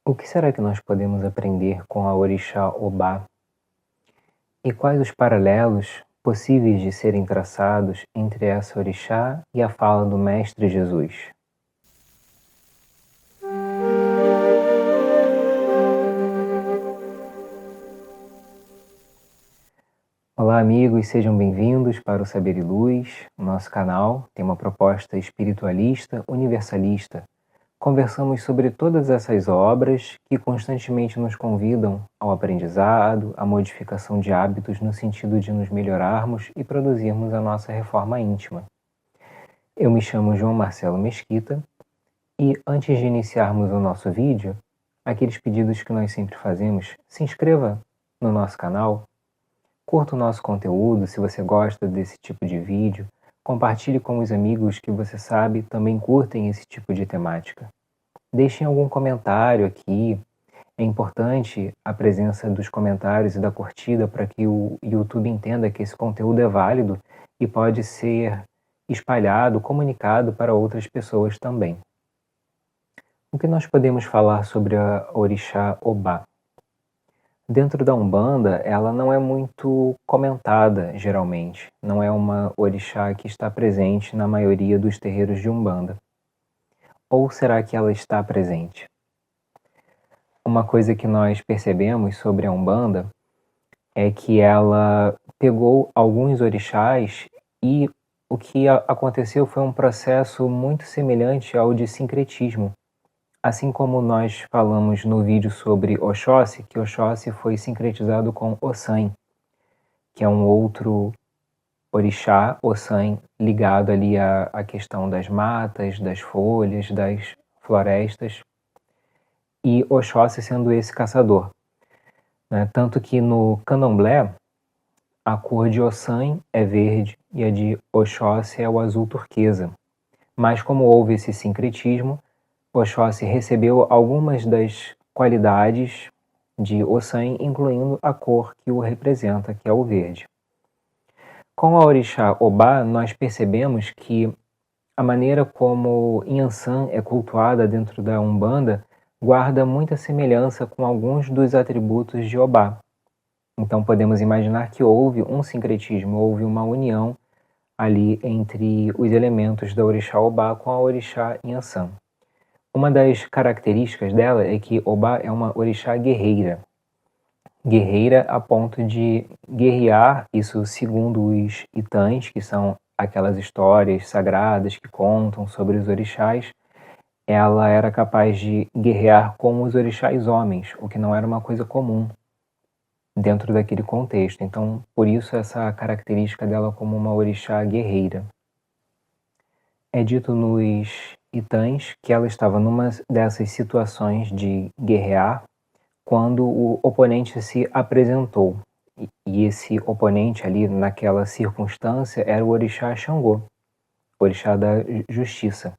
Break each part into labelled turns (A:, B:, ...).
A: O que será que nós podemos aprender com a orixá Obá? E quais os paralelos possíveis de serem traçados entre essa orixá e a fala do Mestre Jesus? Olá, amigos, sejam bem-vindos para o Saber e Luz. O nosso canal tem uma proposta espiritualista, universalista. Conversamos sobre todas essas obras que constantemente nos convidam ao aprendizado, à modificação de hábitos no sentido de nos melhorarmos e produzirmos a nossa reforma íntima. Eu me chamo João Marcelo Mesquita e antes de iniciarmos o nosso vídeo, aqueles pedidos que nós sempre fazemos, se inscreva no nosso canal, curta o nosso conteúdo se você gosta desse tipo de vídeo, compartilhe com os amigos que você sabe também curtem esse tipo de temática. Deixem algum comentário aqui. É importante a presença dos comentários e da curtida para que o YouTube entenda que esse conteúdo é válido e pode ser espalhado, comunicado para outras pessoas também. O que nós podemos falar sobre a orixá Obá? Dentro da Umbanda, ela não é muito comentada, geralmente. Não é uma orixá que está presente na maioria dos terreiros de Umbanda. Ou será que ela está presente? Uma coisa que nós percebemos sobre a Umbanda é que ela pegou alguns orixás e o que aconteceu foi um processo muito semelhante ao de sincretismo. Assim como nós falamos no vídeo sobre Oxóssi, que Oxóssi foi sincretizado com Ossan, que é um outro orixá, Ossan, ligado ali à questão das matas, das folhas, das florestas, e Oxóssi sendo esse caçador. Né? Tanto que no candomblé, a cor de Ossan é verde e a de Oxóssi é o azul turquesa. Mas como houve esse sincretismo, Oxóssi recebeu algumas das qualidades de Ossan, incluindo a cor que o representa, que é o verde. Com a orixá Obá, nós percebemos que a maneira como Inhansã é cultuada dentro da Umbanda guarda muita semelhança com alguns dos atributos de Obá. Então podemos imaginar que houve um sincretismo, houve uma união ali entre os elementos da orixá Obá com a orixá Inhansã. Uma das características dela é que Obá é uma orixá guerreira. Guerreira a ponto de guerrear, isso segundo os Itãs, que são aquelas histórias sagradas que contam sobre os orixás, ela era capaz de guerrear com os orixás homens, o que não era uma coisa comum dentro daquele contexto. Então, por isso essa característica dela como uma orixá guerreira. É dito nos Itãs que ela estava numa dessas situações de guerrear quando o oponente se apresentou. E esse oponente ali, naquela circunstância, era o orixá Xangô, orixá da justiça.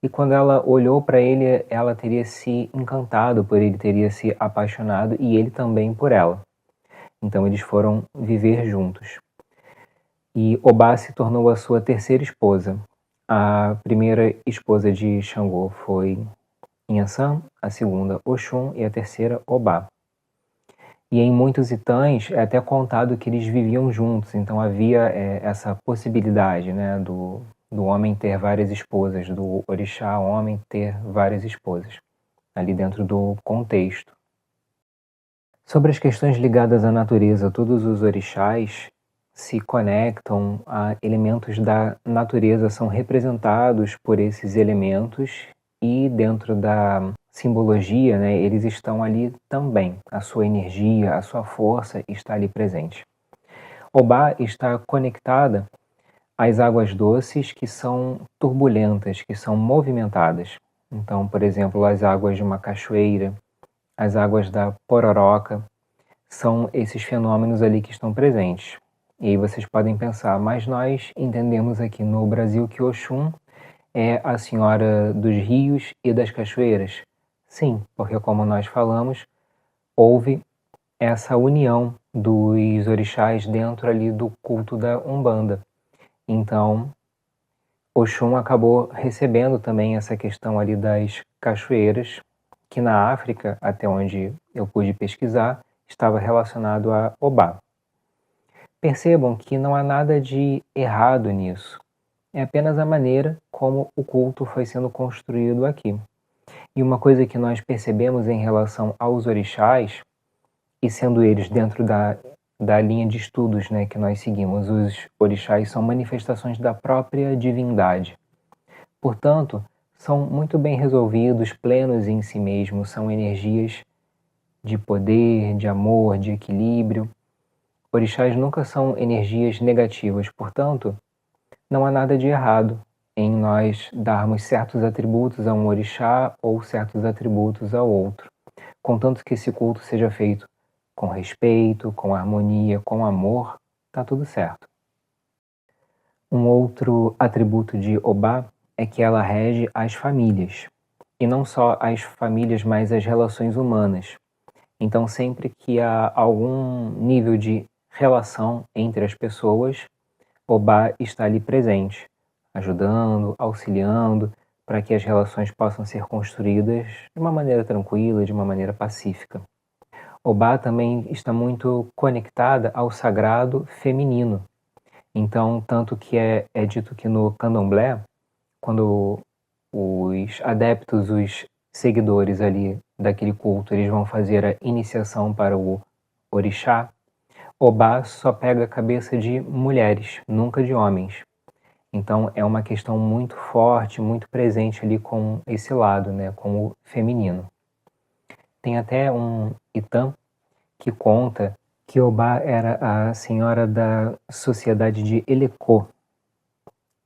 A: E quando ela olhou para ele, ela teria se encantado por ele, teria se apaixonado e ele também por ela. Então eles foram viver juntos. E Obá se tornou a sua terceira esposa. A primeira esposa de Xangô foi Inhansã, a segunda Oxum e a terceira Obá. E em muitos Itãs é até contado que eles viviam juntos, então havia essa possibilidade, né, do homem ter várias esposas, do orixá homem ter várias esposas, ali dentro do contexto. Sobre as questões ligadas à natureza, todos os orixás se conectam a elementos da natureza, são representados por esses elementos e dentro da simbologia, né, eles estão ali também. A sua energia, a sua força está ali presente. Obá está conectada às águas doces que são turbulentas, que são movimentadas. Então, por exemplo, as águas de uma cachoeira, as águas da pororoca, são esses fenômenos ali que estão presentes. E aí vocês podem pensar, mas nós entendemos aqui no Brasil que Oxum é a senhora dos rios e das cachoeiras. Sim, porque como nós falamos, houve essa união dos orixás dentro ali do culto da Umbanda. Então, Oxum acabou recebendo também essa questão ali das cachoeiras que na África, até onde eu pude pesquisar, estava relacionado a Obá. Percebam que não há nada de errado nisso, é apenas a maneira como o culto foi sendo construído aqui. E uma coisa que nós percebemos em relação aos orixás, e sendo eles dentro da linha de estudos, né, que nós seguimos, os orixás são manifestações da própria divindade. Portanto, são muito bem resolvidos, plenos em si mesmos, são energias de poder, de amor, de equilíbrio. Orixás nunca são energias negativas, portanto, não há nada de errado em nós darmos certos atributos a um orixá ou certos atributos ao outro, contanto que esse culto seja feito com respeito, com harmonia, com amor, tá tudo certo. Um outro atributo de Obá é que ela rege as famílias, e não só as famílias, mas as relações humanas. Então, sempre que há algum nível de relação entre as pessoas, Obá está ali presente, ajudando, auxiliando, para que as relações possam ser construídas de uma maneira tranquila, de uma maneira pacífica. Obá também está muito conectada ao sagrado feminino. Então, tanto que é dito que no candomblé, quando os adeptos, os seguidores ali daquele culto, eles vão fazer a iniciação para o orixá, Obá só pega a cabeça de mulheres, nunca de homens. Então é uma questão muito forte, muito presente ali com esse lado, né, com o feminino. Tem até um Itam que conta que Obá era a senhora da sociedade de Elecô.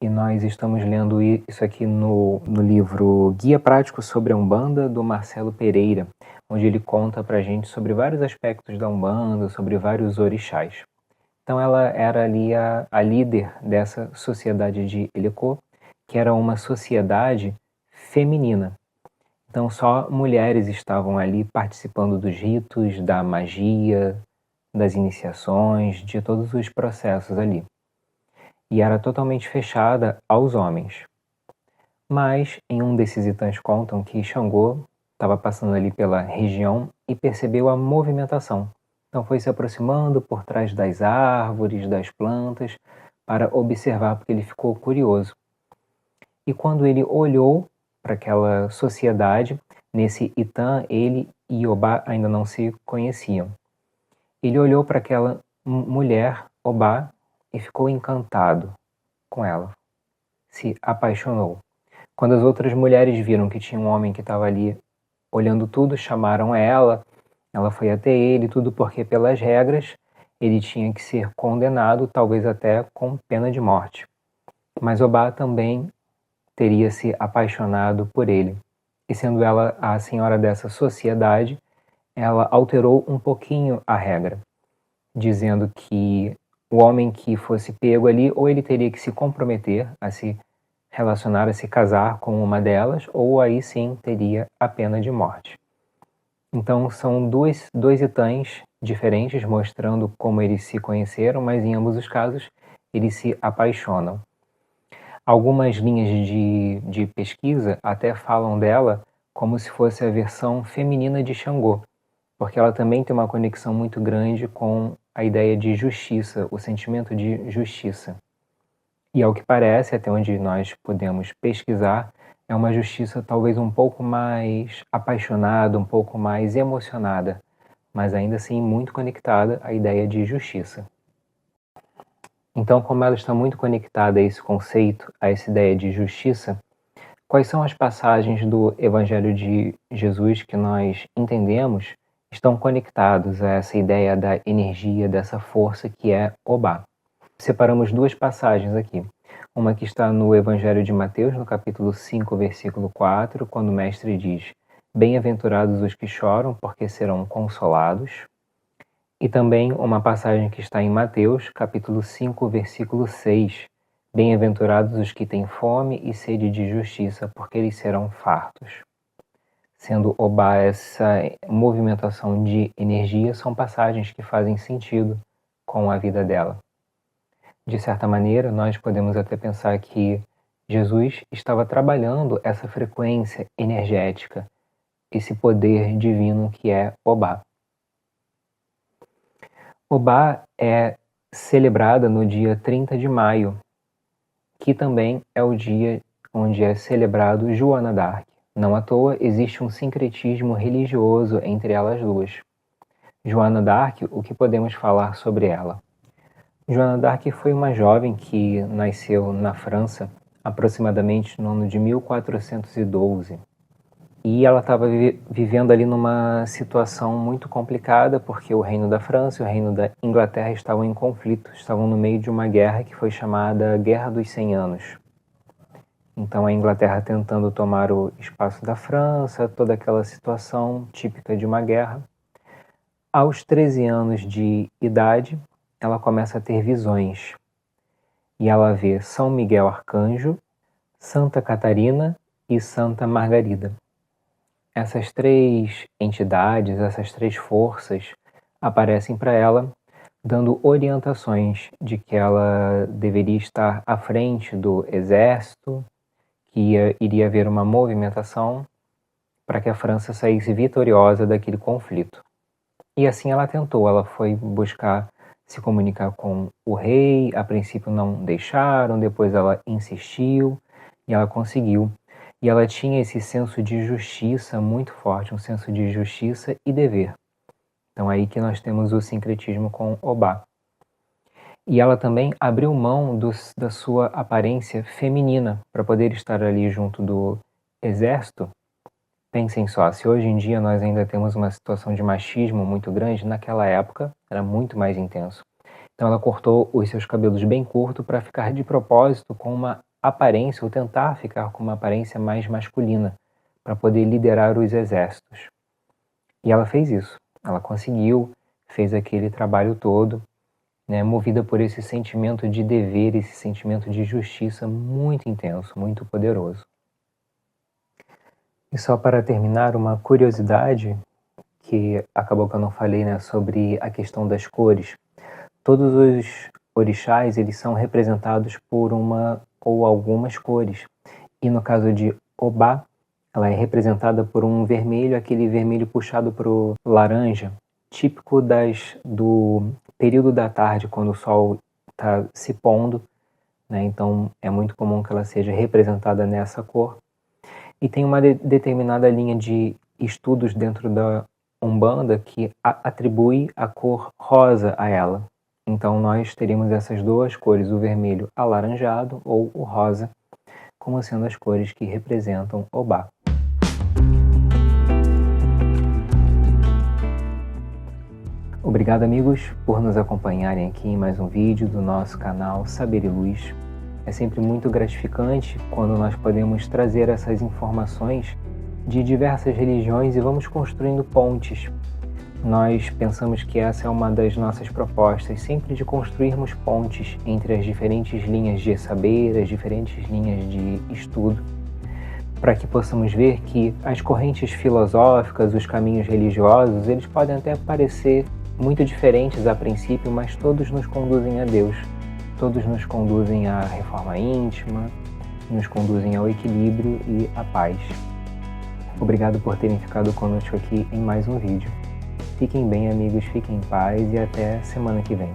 A: E nós estamos lendo isso aqui no livro Guia Prático sobre a Umbanda, do Marcelo Pereira, onde ele conta pra gente sobre vários aspectos da Umbanda, sobre vários orixás. Então ela era ali a líder dessa sociedade de Elecô, que era uma sociedade feminina. Então só mulheres estavam ali participando dos ritos, da magia, das iniciações, de todos os processos ali. E era totalmente fechada aos homens. Mas em um desses itãs contam que Xangô estava passando ali pela região e percebeu a movimentação. Então foi se aproximando por trás das árvores, das plantas, para observar, porque ele ficou curioso. E quando ele olhou para aquela sociedade, nesse Itã, ele e Obá ainda não se conheciam. Ele olhou para aquela mulher, Obá, e ficou encantado com ela. Se apaixonou. Quando as outras mulheres viram que tinha um homem que estava ali olhando tudo, chamaram ela foi até ele, tudo porque pelas regras ele tinha que ser condenado, talvez até com pena de morte. Mas Obá também teria se apaixonado por ele. E sendo ela a senhora dessa sociedade, ela alterou um pouquinho a regra, dizendo que o homem que fosse pego ali, ou ele teria que se comprometer a se relacionar, a se casar com uma delas, ou aí sim teria a pena de morte. Então são dois itãs diferentes, mostrando como eles se conheceram, mas em ambos os casos eles se apaixonam. Algumas linhas de pesquisa até falam dela como se fosse a versão feminina de Xangô, porque ela também tem uma conexão muito grande com a ideia de justiça, o sentimento de justiça. E ao que parece, até onde nós podemos pesquisar, é uma justiça talvez um pouco mais apaixonada, um pouco mais emocionada, mas ainda assim muito conectada à ideia de justiça. Então, como ela está muito conectada a esse conceito, a essa ideia de justiça, quais são as passagens do Evangelho de Jesus que nós entendemos estão conectados a essa ideia da energia, dessa força que é Obá? Separamos duas passagens aqui. Uma que está no Evangelho de Mateus, no capítulo 5, versículo 4, quando o mestre diz: Bem-aventurados os que choram, porque serão consolados. E também uma passagem que está em Mateus, capítulo 5, versículo 6. Bem-aventurados os que têm fome e sede de justiça, porque eles serão fartos. Sendo Obá essa movimentação de energia, são passagens que fazem sentido com a vida dela. De certa maneira, nós podemos até pensar que Jesus estava trabalhando essa frequência energética, esse poder divino que é Obá. Obá é celebrada no dia 30 de maio, que também é o dia onde é celebrado Joana d'Arc. Não à toa existe um sincretismo religioso entre elas duas. Joana d'Arc, o que podemos falar sobre ela? Joana d'Arc foi uma jovem que nasceu na França aproximadamente no ano de 1412. E ela estava vivendo ali numa situação muito complicada, porque o reino da França e o reino da Inglaterra estavam em conflito, estavam no meio de uma guerra que foi chamada Guerra dos 100 Anos. Então a Inglaterra tentando tomar o espaço da França, toda aquela situação típica de uma guerra. Aos 13 anos de idade, ela começa a ter visões. E ela vê São Miguel Arcanjo, Santa Catarina e Santa Margarida. Essas três entidades, essas três forças aparecem para ela, dando orientações de que ela deveria estar à frente do exército, que iria haver uma movimentação para que a França saísse vitoriosa daquele conflito. E assim ela tentou, ela foi buscar se comunicar com o rei, a princípio não deixaram, depois ela insistiu e ela conseguiu. E ela tinha esse senso de justiça muito forte, um senso de justiça e dever. Então aí que nós temos o sincretismo com Obá. E ela também abriu mão da sua aparência feminina para poder estar ali junto do exército. Pensem só, se hoje em dia nós ainda temos uma situação de machismo muito grande, naquela época era muito mais intenso. Então ela cortou os seus cabelos bem curtos para ficar de propósito com uma aparência, ou tentar ficar com uma aparência mais masculina, para poder liderar os exércitos. E ela fez isso, ela conseguiu, fez aquele trabalho todo, né, movida por esse sentimento de dever, esse sentimento de justiça muito intenso, muito poderoso. E só para terminar, uma curiosidade, que acabou que eu não falei, né, sobre a questão das cores. Todos os orixás, eles são representados por uma ou algumas cores. E no caso de Obá, ela é representada por um vermelho, aquele vermelho puxado para o laranja, típico do período da tarde, quando o sol está se pondo, né? Então é muito comum que ela seja representada nessa cor. E tem uma determinada linha de estudos dentro da Umbanda que atribui a cor rosa a ela. Então nós teríamos essas duas cores, o vermelho alaranjado ou o rosa, como sendo as cores que representam Obá. Obrigado, amigos, por nos acompanharem aqui em mais um vídeo do nosso canal Saber e Luz. É sempre muito gratificante quando nós podemos trazer essas informações de diversas religiões e vamos construindo pontes. Nós pensamos que essa é uma das nossas propostas, sempre de construirmos pontes entre as diferentes linhas de saber, as diferentes linhas de estudo, para que possamos ver que as correntes filosóficas, os caminhos religiosos, eles podem até parecer muito diferentes a princípio, mas todos nos conduzem a Deus, todos nos conduzem à reforma íntima, nos conduzem ao equilíbrio e à paz. Obrigado por terem ficado conosco aqui em mais um vídeo. Fiquem bem, amigos, fiquem em paz e até semana que vem.